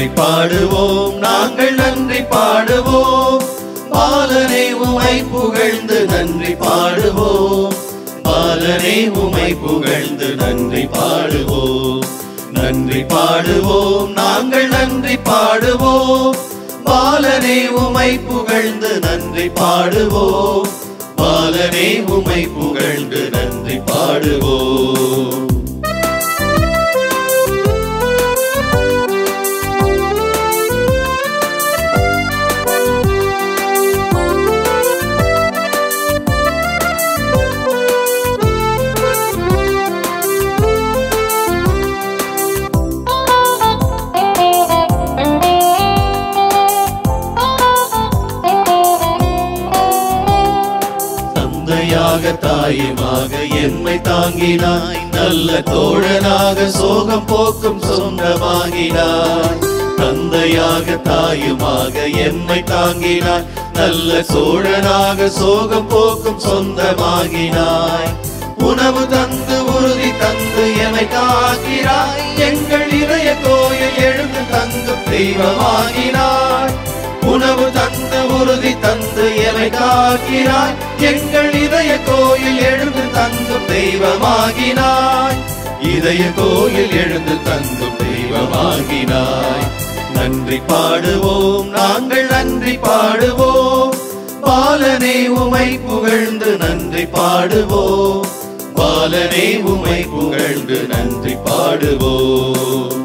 நன்றி பாடுவோம் நாங்கள் நன்றி பாடுவோம் பாலனே உமை புகழ்ந்து நன்றி பாடுவோம் பாலனே உமை புகழ்ந்து நன்றி பாடுவோம் நன்றி பாடுவோம் நாங்கள் நன்றி பாடுவோம் பாலனே உமை புகழ்ந்து நன்றி பாடுவோம் பாலனே உமை புகழ்ந்து நன்றி பாடுவோம் தாயுமாக என்னை தாங்கினாய் நல்ல தோழனாக சோகம் போக்கும் சொந்தமாகினாய் தந்தையாக தாயுமாக என்னை தாங்கினாய் நல்ல சோழனாக சோகம் போக்கும் சொந்தமாகினாய் உணவு தந்து உறுதி தந்து என்னை காக்கிறாய் எங்கள் இதய கோயில் எழுந்து தங்கும் தெய்வமாகினாய் உணவு தந்து உறுதி தந்து என்னை காக்கிறாய் எங்கள் இதய கோயில் எழுந்து தங்கும் தெய்வமாகினாய் இதய கோயில் எழுந்து தங்கும் தெய்வமாகினாய் நன்றி பாடுவோம் நாங்கள் நன்றி பாடுவோம் பாலனே உமை புகழ்ந்து நன்றி பாடுவோம் பாலனே உமை புகழ்ந்து நன்றி பாடுவோம்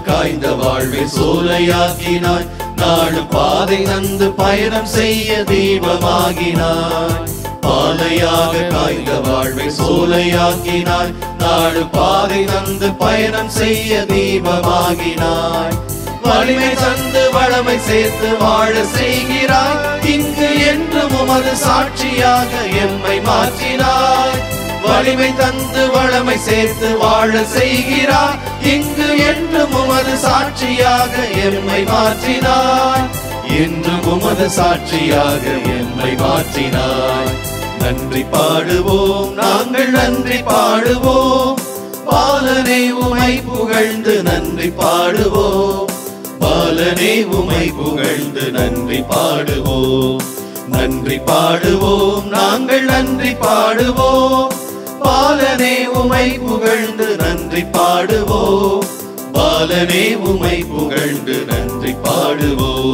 காய்ந்த வாழ்வை சோலையாக்கினாய் நாடும் பாதை நந்து பயணம் செய்ய தீபமாகினாய் பாலையாக காய்ந்த வாழ்வை சோலையாக்கினாய் நாடும் பாதை நந்து பயணம் செய்ய தீபமாகினாய் வலிமை தந்து வளமை சேர்த்து வாழ செய்கிறாய் இங்கு என்றும் உமது சாட்சியாக எம்மை மாற்றினாய் வலிமை தந்து வளமை சேர்த்து வாழ செய்கிறாய் இங்கு என்றும் உமது சாட்சியாக எம்மை மாற்றினாய் என்றும் உமது சாட்சியாக எம்மை மாற்றினாய் நன்றி பாடுவோம் நாங்கள் நன்றி பாடுவோம் பாலனே உமை புகழ்ந்து நன்றி பாடுவோம் பாலனே உமை புகழ்ந்து நன்றி பாடுவோம் நன்றி பாடுவோம் நாங்கள் நன்றி பாடுவோம் பாலனே உமை புகழ்ந்து நன்றி பாடுவோம் பாலனே உமை புகழ்ந்து நன்றி பாடுவோம்